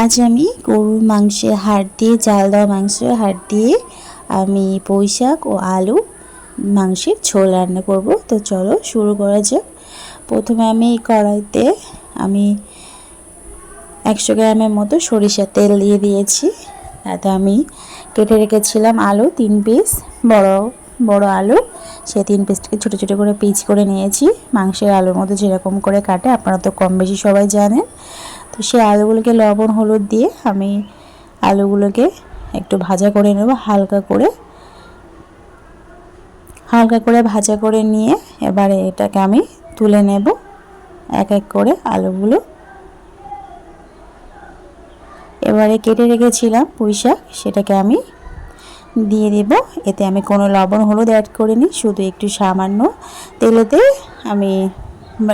আজ আমি গরুর মাংসের হাড় দিয়ে, জাল দেওয়া মাংসের হাড় দিয়ে আমি পুঁই শাক ও আলু মাংসের ঝোল রান্না করব। তো চলো শুরু করা যাক। প্রথমে আমি কড়াইতে আমি 100 গ্রামের মতো সরিষার তেল দিয়ে দিয়েছি। তাতে আমি কেটে রেখেছিলাম আলু 3 পিস, বড় বড় আলু, সেই 3 পিসটাকে ছোটো ছোটো করে পিস করে নিয়েছি। মাংসের আলুর মধ্যে যেরকম করে কাটে আপনারা তো কম বেশি সবাই জানেন। তো সেই আলুগুলোকে লবণ হলুদ দিয়ে আমি আলুগুলোকে একটু ভাজা করে নেব, হালকা করে ভাজা করে নিয়ে এবারে এটাকে আমি তুলে নেব এক এক করে আলুগুলো। এবারে কেটে রেখেছিলাম পুঁই শাক, সেটাকে আমি দিয়ে দেব। এতে আমি কোনো লবণ হলুদ অ্যাড করিনি, শুধু একটু সামান্য তেলেতে আমি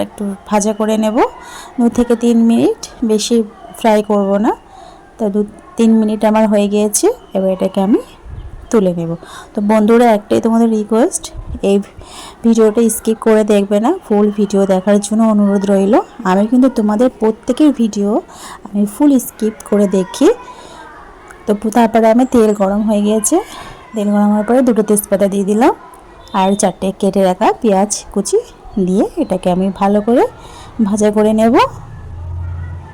একটু ভাজা করে নেব 2 থেকে 3 মিনিট, বেশি ফ্রাই করব না। তো 2-3 মিনিট আমার হয়ে গিয়েছে, এবার এটাকে আমি তুলে নেব। তো বন্ধুরা, একটাই তোমাদের রিকোয়েস্ট, এই ভিডিওটা স্কিপ করে দেখবে না, ফুল ভিডিও দেখার জন্য অনুরোধ রইল। আমি কিন্তু তোমাদের প্রত্যেকের ভিডিও আমি ফুল স্কিপ করে দেখি। তো তারপরে আমি তেল গরম হয়ে গিয়েছে, তেল গরম হওয়ার পরে 2টো তেজপাতা দিয়ে দিলাম আর 4টে কেটে রাখা পেঁয়াজ কুচি দিয়ে এটাকে আমি ভালো করে ভাজা করে নেব।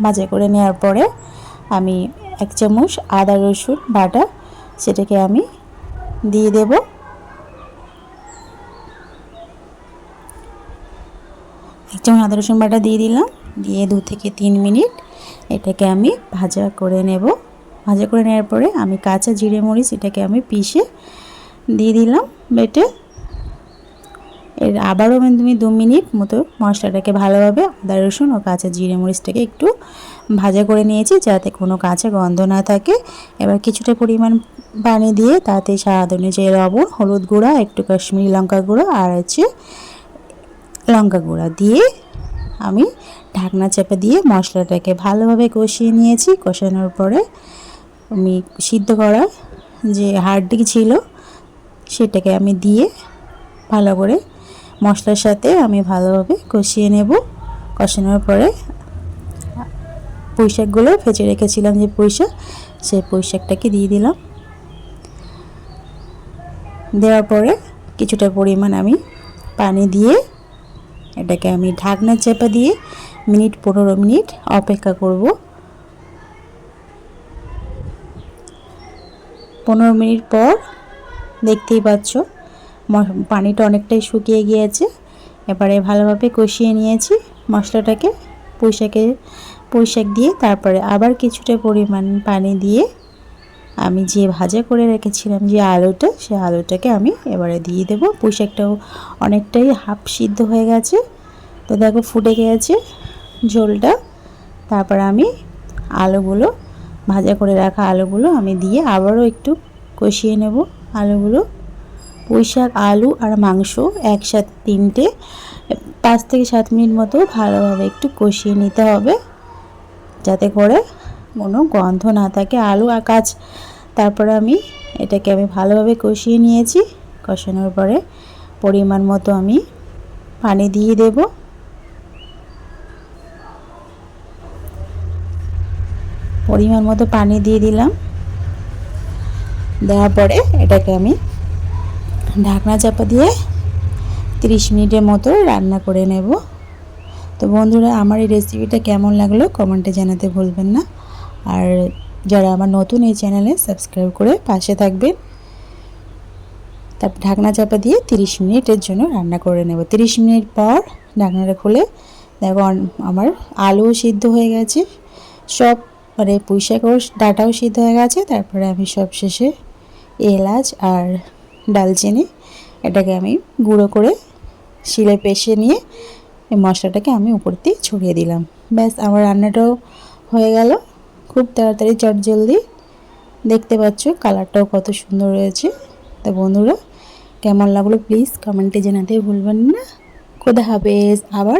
ভাজা করে নেওয়ার পরে আমি 1 চামচ আদা রসুন বাটা সেটাকে আমি দিয়ে দেব। 1 চামচ আদা রসুন বাটা দিয়ে দিলাম, দিয়ে 2 থেকে 3 মিনিট এটাকে আমি ভাজা করে নেব। ভাজা করে নেওয়ার পরে আমি কাঁচা জিরে মরিচ এটাকে আমি পিষে দিয়ে দিলাম বেটে। এর আবারও আমি 2 মিনিট মতো মশলাটাকে ভালোভাবে আদা রসুন ও কাঁচা জিরে মরিচটাকে একটু ভাজা করে নিয়েছি, যাতে কোনো কাঁচা গন্ধ না থাকে। এবার কিছুটা পরিমাণ পানি দিয়ে তাতে স্বাদ অনুযায়ী লবণ, হলুদ গুঁড়া, একটু কাশ্মীরি লঙ্কা গুঁড়ো আর লঙ্কা গুঁড়া দিয়ে আমি ঢাকনা চাপা দিয়ে মশলাটাকে ভালোভাবে কষিয়ে নিয়েছি। কষানোর পরে আমি সিদ্ধ করা যে হাড়টি ছিল সেটাকে আমি দিয়ে ভালো করে মশলার সাথে আমি ভালোভাবে কষিয়ে নেব। কষানোর পরে পুঁই শাকগুলো ভেজে রেখেছিলাম, যে পুঁই শাক, সেই পুঁই শাকটাকে দিয়ে দিলাম। দেওয়ার পরে কিছুটা পরিমাণ আমি পানি দিয়ে এটাকে আমি ঢাকনা চাপা দিয়ে 15 মিনিট অপেক্ষা করব। 15 মিনিট পর দেখতেই পাচ্ছ পানিটা অনেকটাই শুকিয়ে গিয়েছে। এবারে ভালোভাবে কষিয়ে নিয়েছি মশলাটাকে পুঁই শাক দিয়ে। তারপরে আবার কিছুটা পরিমাণ পানি দিয়ে আমি যে ভাজা করে রেখেছিলাম যে আলুটা, সেই আলুটাকে আমি এবারে দিয়ে দেবো। পুঁই শাকটাও অনেকটাই হাফ সিদ্ধ হয়ে গেছে, তো দেখো ফুটে গেছে ঝোলটা। তারপর আমি আলুগুলো, ভাজা করে রাখা আলুগুলো আমি দিয়ে আবারও একটু কষিয়ে নেব আলুগুলো। পুঁই শাক, আলু আর মাংস একসাথে 5 থেকে 7 মিনিট মতো ভালোভাবে একটু কষিয়ে নিতে হবে, যাতে করে কোনো গন্ধ না থাকে আলু আর তারপরে আমি এটাকে ভালোভাবে কষিয়ে নিয়েছি। কষানোর পরে পরিমাণ মতো আমি পানি দিয়ে দেব। পরিমাণ মতো পানি দিয়ে দিলাম। দেওয়ার পরে এটাকে আমি ঢাকনা চাপা দিয়ে 30 মিনিটের মতো রান্না করে নেব। তো বন্ধুরা, আমার এই রেসিপিটা কেমন লাগলো কমেন্টে জানাতে ভুলবেন না। আর যারা আমার নতুন এই চ্যানেলে সাবস্ক্রাইব করে পাশে থাকবেন। তারপর ঢাকনা চাপা দিয়ে 30 মিনিটের জন্য রান্না করে নেব। 30 মিনিট পর ঢাকনাটা খুলে দেখো আমার আলুও সিদ্ধ হয়ে গেছে, সব পুঁই শাকও ডাঁটাও সিদ্ধ হয়ে গেছে। তারপরে আমি সব শেষে এলাচ আর ডালচিনি এটাকে আমি গুঁড়ো করে শিলে পেষে নিয়ে এই মশলাটাকে আমি উপর দিয়ে ছড়িয়ে দিলাম। ব্যাস, আমার রান্নাটাও হয়ে গেল খুব তাড়াতাড়ি, চটজলদি। দেখতে পাচ্ছ কালারটাও কত সুন্দর রয়েছে। তো বন্ধুরা, কেমন লাগলো প্লিজ কমেন্টে জানাতে ভুলবেন না। খোদা হাফেজ, আবার